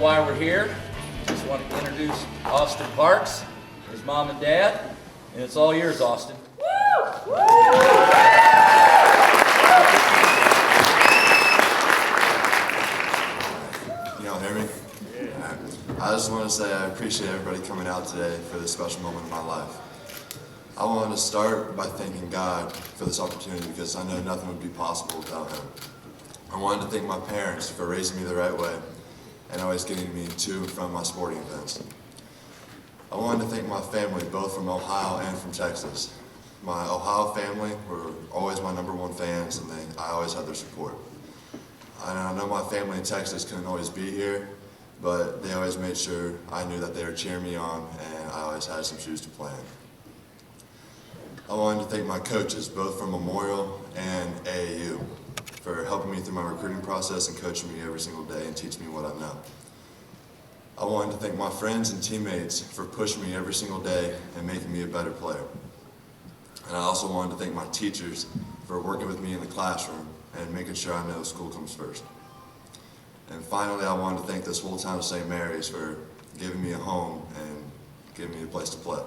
why we're here. Just want to introduce Austin Parks, his mom and dad, and it's all yours, Austin. Y'all hear me? Yeah. I just want to say I appreciate everybody coming out today for this special moment in my life. I wanted to start by thanking God for this opportunity because I know nothing would be possible without Him. I wanted to thank my parents for raising me the right way and always getting me to and from my sporting events. I wanted to thank my family, both from Ohio and from Texas. My Ohio family were always my #1 fans, and I always had their support. And I know my family in Texas couldn't always be here, but they always made sure I knew that they were cheering me on, and I always had some shoes to play in. I wanted to thank my coaches, both from Memorial and AAU, for helping me through my recruiting process and coaching me every single day and teaching me what I know. I wanted to thank my friends and teammates for pushing me every single day and making me a better player. And I also wanted to thank my teachers for working with me in the classroom and making sure I know school comes first. And finally, I wanted to thank this whole town of St. Mary's for giving me a home and giving me a place to play.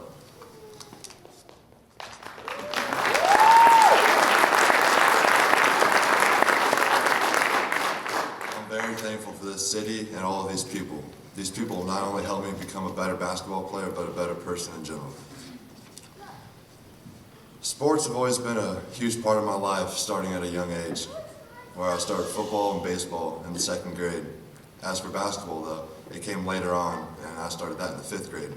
I'm very thankful for this city and all of these people. These people will not only help me become a better basketball player, but a better person in general. Sports have always been a huge part of my life, starting at a young age, where I started football and baseball in the 2nd grade. As for basketball, though, it came later on, and I started that in the 5th grade.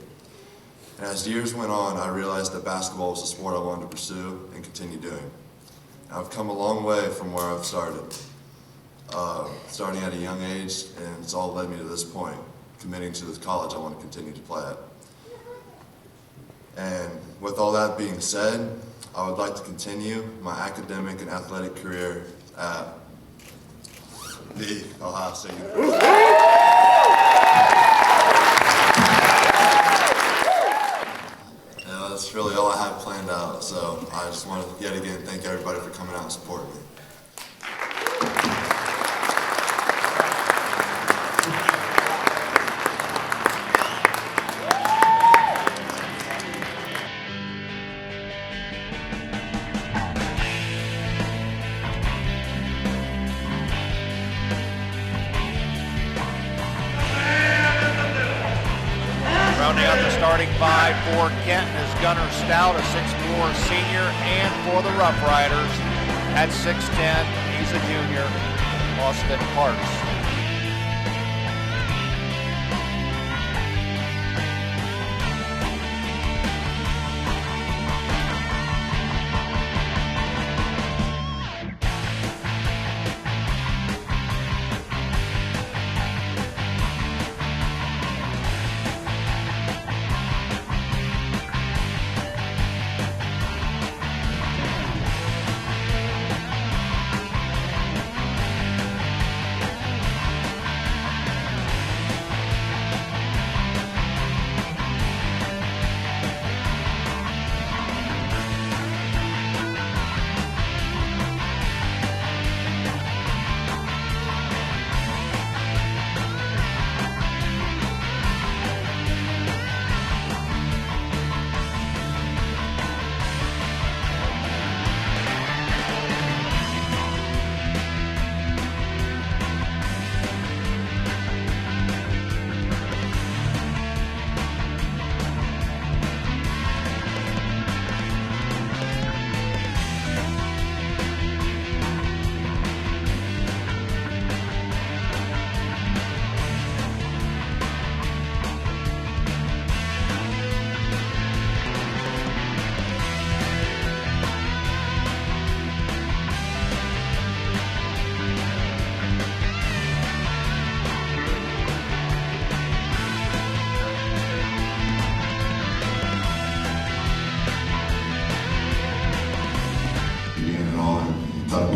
And as years went on, I realized that basketball was a sport I wanted to pursue and continue doing. And I've come a long way from where I've started, starting at a young age, and it's all led me to this point, committing to this college I want to continue to play at. And with all that being said, I would like to continue my academic and athletic career at the Ohio State University. That's really all I have planned out, so I just want to yet again thank everybody for coming out and supporting me. Rounding out the starting five for Kenton is Gunnar Stout, a 6'4" senior, and for the Rough Riders at 6'10", he's a junior, Austin Parks.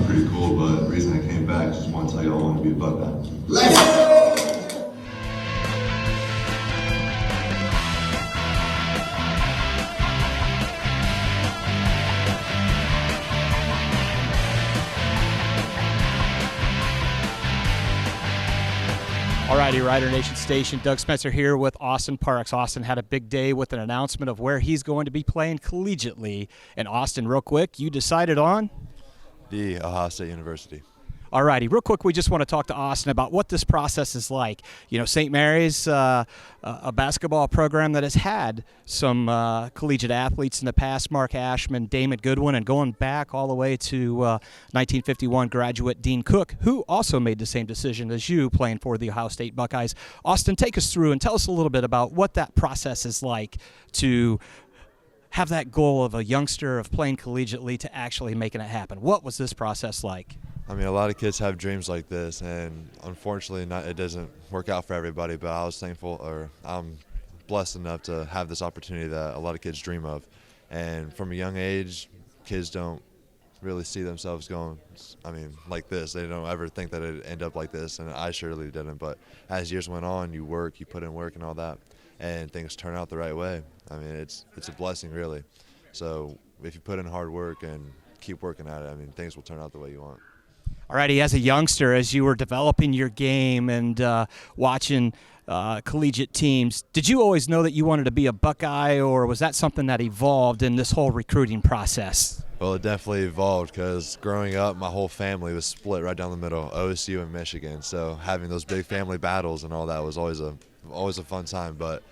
Pretty cool, but the reason I came back is just want to tell you I want to be a Buckeye. Let's go! All right. righty, Rider Nation Station. Doug Spencer here with Austin Parks. Austin had a big day with an announcement of where he's going to be playing collegiately. And Austin, real quick, you decided on? The Ohio State University. All righty, real quick, we just want to talk to Austin about what this process is like. You know, St. Mary's, a basketball program that has had some collegiate athletes in the past, Mark Ashman, Damon Goodwin, and going back all the way to 1951 graduate Dean Cook, who also made the same decision as you, playing for the Ohio State Buckeyes. Austin, take us through and tell us a little bit about what that process is like to have that goal of a youngster of playing collegiately to actually making it happen. What was this process like? I mean, a lot of kids have dreams like this, and unfortunately, it doesn't work out for everybody. But I was thankful, or I'm blessed enough to have this opportunity that a lot of kids dream of. And from a young age, kids don't really see themselves going, like this. They don't ever think that it'd end up like this, and I surely didn't. But as years went on, you work, you put in work and all that, and things turn out the right way. I mean, it's a blessing, really. So if you put in hard work and keep working at it, I mean, things will turn out the way you want. Alrighty, as a youngster, as you were developing your game and watching collegiate teams, did you always know that you wanted to be a Buckeye, or was that something that evolved in this whole recruiting process? Well, it definitely evolved because growing up, my whole family was split right down the middle, OSU and Michigan. So having those big family battles and all that was always a fun time. But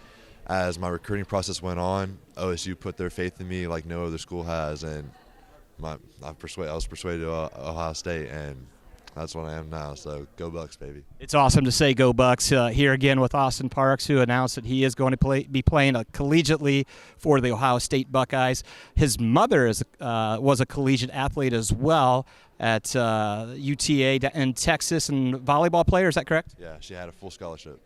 as my recruiting process went on, OSU put their faith in me like no other school has, and I was persuaded to Ohio State, and that's what I am now. So go Bucks, baby! It's awesome to say go Bucks here again with Austin Parks, who announced that he is going to be playing collegiately for the Ohio State Buckeyes. His mother was a collegiate athlete as well at UTA in Texas, and volleyball player. Is that correct? Yeah, she had a full scholarship.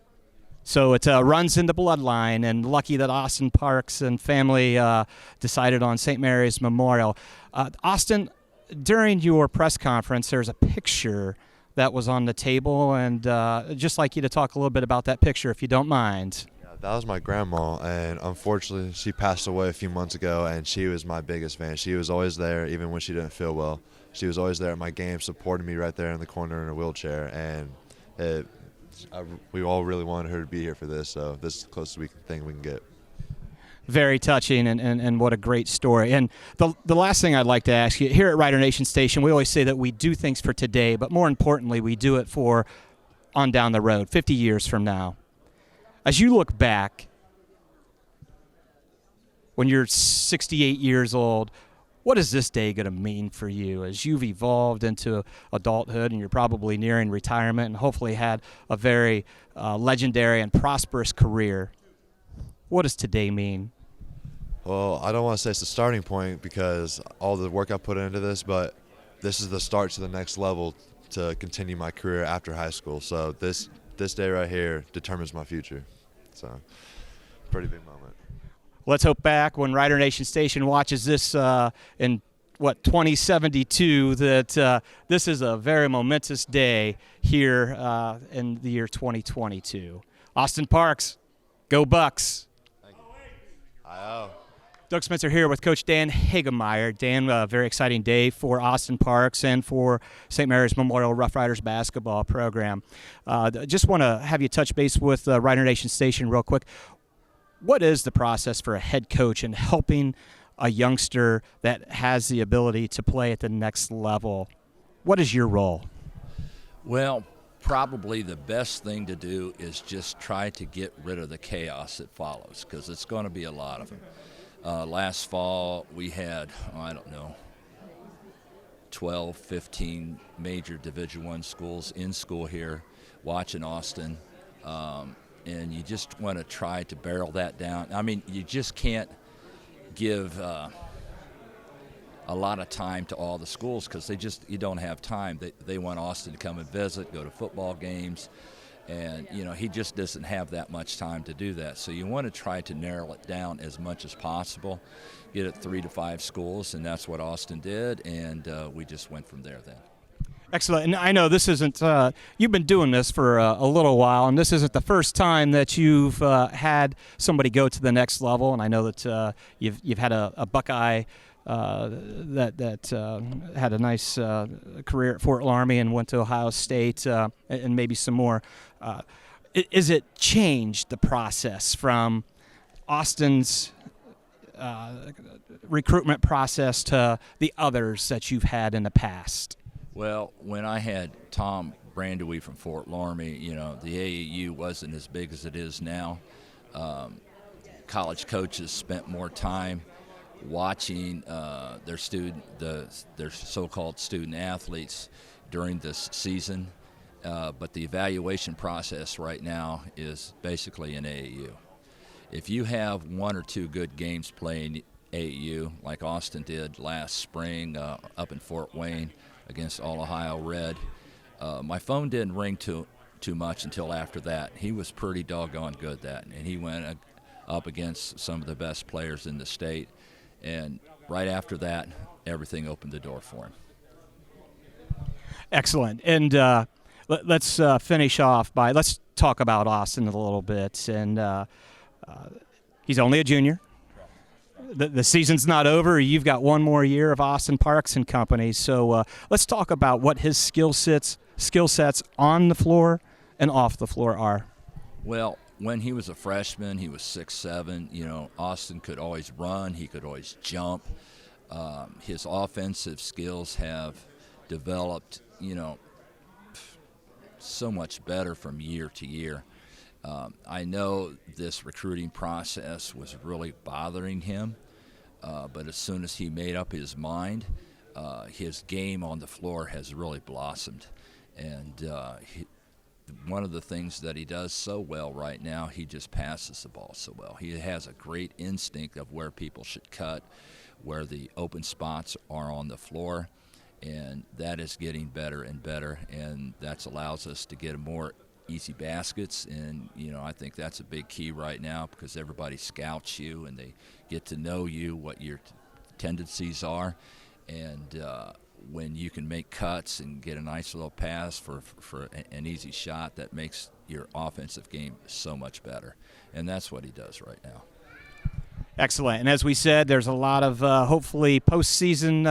So it runs in the bloodline, and lucky that Austin Parks and family decided on St. Mary's Memorial. Austin, during your press conference, there's a picture that was on the table, and just like you to talk a little bit about that picture, if you don't mind. Yeah, that was my grandma, and unfortunately, she passed away a few months ago, and she was my biggest fan. She was always there, even when she didn't feel well. She was always there at my game, supporting me right there in the corner in a wheelchair, and we all really wanted her to be here for this, so this is the closest thing we can get. Very touching, and what a great story. And the last thing I'd like to ask you, here at Rider Nation Station, we always say that we do things for today, but more importantly, we do it for on down the road, 50 years from now. As you look back, when you're 68 years old, what is this day going to mean for you as you've evolved into adulthood and you're probably nearing retirement and hopefully had a very legendary and prosperous career? What does today mean? Well, I don't want to say it's the starting point because all the work I put into this, but this is the start to the next level to continue my career after high school. So this day right here determines my future. So pretty big moment. Let's hope back when Rider Nation Station watches this in 2072 that this is a very momentous day here in the year 2022. Austin Parks, go Bucks. Thank you. I-O. Doug Spencer here with Coach Dan Hagemeyer. Dan, a very exciting day for Austin Parks and for St. Mary's Memorial Rough Riders basketball program. Just want to have you touch base with Rider Nation Station real quick. What is the process for a head coach in helping a youngster that has the ability to play at the next level? What is your role? Well, probably the best thing to do is just try to get rid of the chaos that follows, because it's going to be a lot of them. Last fall, we had, 12, 15 major Division I schools in school here watching Austin. And you just want to try to barrel that down. I mean, you just can't give a lot of time to all the schools because you don't have time. They want Austin to come and visit, go to football games, and he just doesn't have that much time to do that. So you want to try to narrow it down as much as possible, get it 3 to 5 schools, and that's what Austin did, and we just went from there then. Excellent. And I know this isn't, you've been doing this for a little while, and this isn't the first time that you've had somebody go to the next level. And I know that you've had a Buckeye that had a nice career at Fort Laramie and went to Ohio State and maybe some more. Is it changed the process from Austin's recruitment process to the others that you've had in the past? Well, when I had Tom Brandewie from Fort Laramie, the AAU wasn't as big as it is now. College coaches spent more time watching their so-called student athletes during this season, but the evaluation process right now is basically in AAU. If you have one or two good games playing AAU, like Austin did last spring up in Fort Wayne against All Ohio Red, my phone didn't ring too much until after that. He was pretty doggone good and he went up against some of the best players in the state, and right after that, everything opened the door for him. Excellent. And let's finish off by, let's talk about Austin a little bit. And he's only a junior. The season's not over. You've got one more year of Austin Parks and Company. So let's talk about what his skill sets on the floor and off the floor are. Well, when he was a freshman, he was 6'7". Austin could always run. He could always jump. His offensive skills have developed, so much better from year to year. I know this recruiting process was really bothering him, but as soon as he made up his mind, his game on the floor has really blossomed. And one of the things that he does so well right now, he just passes the ball so well. He has a great instinct of where people should cut, where the open spots are on the floor, and that is getting better and better, and that allows us to get more easy baskets. And I think that's a big key right now, because everybody scouts you and they get to know you, what your tendencies are, and when you can make cuts and get a nice little pass for an easy shot, that makes your offensive game so much better, and that's what he does right now. Excellent. And as we said, there's a lot of hopefully postseason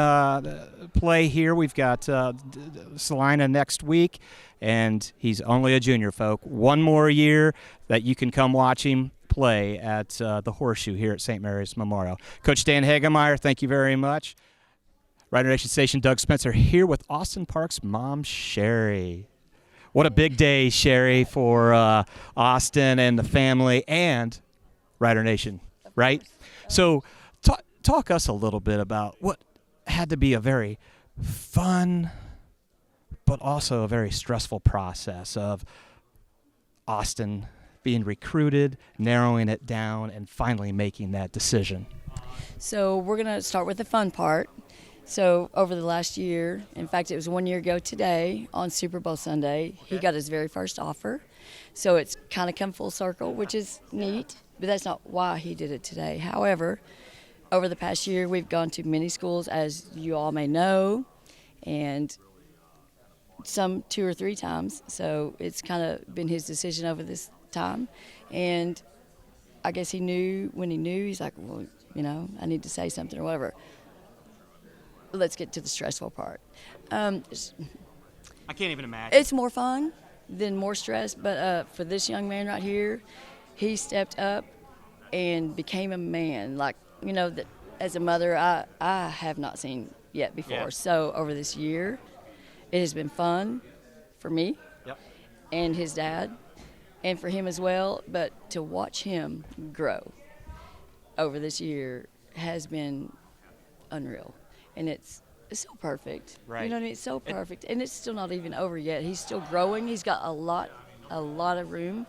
play here. We've got Salina next week, and he's only a junior, folk. One more year that you can come watch him play at the Horseshoe here at St. Mary's Memorial. Coach Dan Hagemeyer, thank you very much. Rider Nation Station, Doug Spencer here with Austin Parks' mom, Sherry. What a big day, Sherry, for Austin and the family and Rider Nation, right? So talk us a little bit about what had to be a very fun but also a very stressful process of Austin being recruited, narrowing it down, and finally making that decision. So we're going to start with the fun part. So over the last year, in fact, it was 1 year ago today on Super Bowl Sunday, he got his very first offer. So it's kind of come full circle, which is neat, but that's not why he did it today. However, over the past year, we've gone to many schools, as you all may know, and some 2 or 3 times. So it's kind of been his decision over this time. And I guess he knew, when he knew, he's like, well, I need to say something or whatever. Let's get to the stressful part. I can't even imagine. It's more fun than more stress, but for this young man right here, he stepped up and became a man. Like, that as a mother, I have not seen yet before. Yeah. So over this year, it has been fun for me and his dad, and for him as well. But to watch him grow over this year has been unreal. And it's so perfect. Right. You know what I mean? It's so perfect. And it's still not even over yet. He's still growing. He's got a lot of room.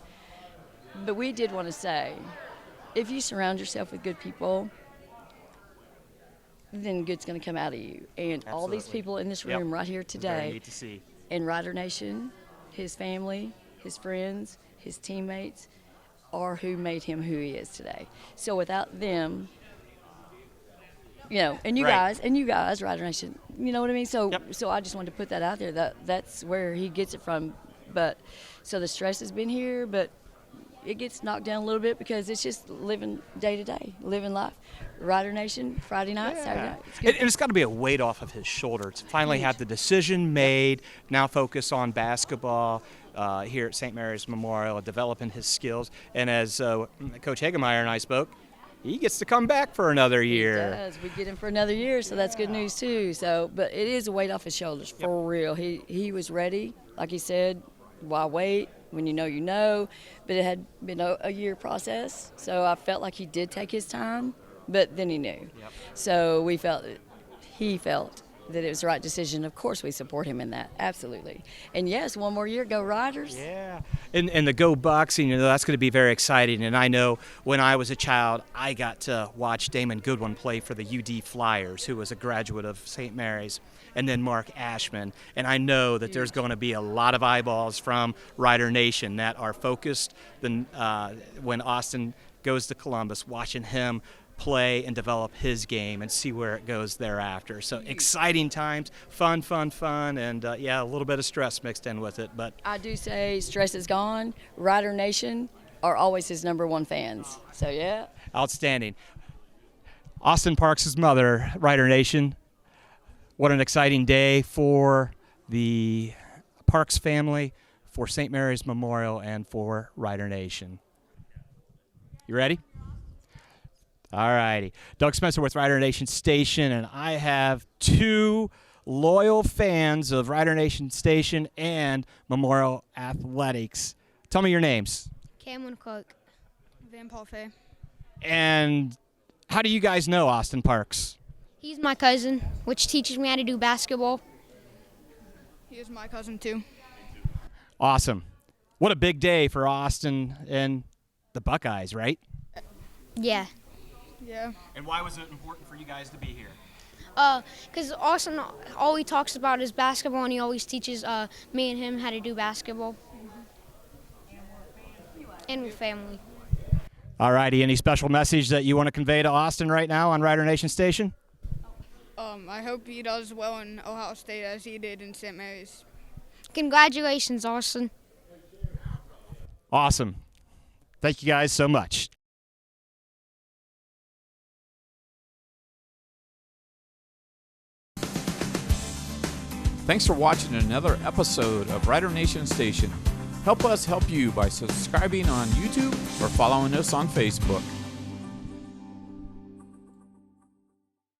But we did want to say, if you surround yourself with good people, then good's going to come out of you. And Absolutely. All these people in this room right here today, very neat to see. in Rider Nation, his family, his friends, his teammates, are who made him who he is today. So without them, and you guys, Rider Nation, you know what I mean? So so I just wanted to put that out there. That's where he gets it from. But so the stress has been here, but it gets knocked down a little bit because it's just living day to day, living life. Rider Nation, Friday night, Saturday night. And it's got to be a weight off of his shoulder to finally have the decision made, now focus on basketball, here at St. Mary's Memorial, developing his skills. And as Coach Hagemeyer and I spoke, he gets to come back for another year. He does. We get him for another year, so that's good news too. So, but it is a weight off his shoulders for real. He was ready, like he said. Why wait? When you know, you know. But it had been a year process, so I felt like he did take his time, but then he knew. Yep. So he felt that it was the right decision. Of course, we support him in that, absolutely. And yes, one more year, go Riders. Yeah, and the Go Bucks, that's going to be very exciting. And I know when I was a child, I got to watch Damon Goodwin play for the UD Flyers, who was a graduate of St. Mary's, and then Mark Ashman. And I know that there's going to be a lot of eyeballs from Rider Nation that are focused when Austin goes to Columbus, watching him play and develop his game and see where it goes thereafter. So exciting times, fun, and a little bit of stress mixed in with it. But I do say stress is gone. Rider Nation are always his #1 fans. So yeah. Outstanding. Austin Parks' mother, Rider Nation. What an exciting day for the Parks family, for St. Mary's Memorial, and for Rider Nation. You ready? All righty. Doug Spencer with Rider Nation Station, and I have two loyal fans of Rider Nation Station and Memorial Athletics. Tell me your names. Cameron Cook. Van Parfait. And how do you guys know Austin Parks? He's my cousin, which teaches me how to do basketball. He is my cousin too. Awesome. What a big day for Austin and the Buckeyes, right? Yeah. Yeah. And why was it important for you guys to be here? Because Austin, all he talks about is basketball, and he always teaches me and him how to do basketball. And with family. All righty. Any special message that you want to convey to Austin right now on Rider Nation Station? I hope he does well in Ohio State as he did in St. Mary's. Congratulations, Austin. Awesome. Thank you guys so much. Thanks for watching another episode of Rider Nation Station. Help us help you by subscribing on YouTube or following us on Facebook.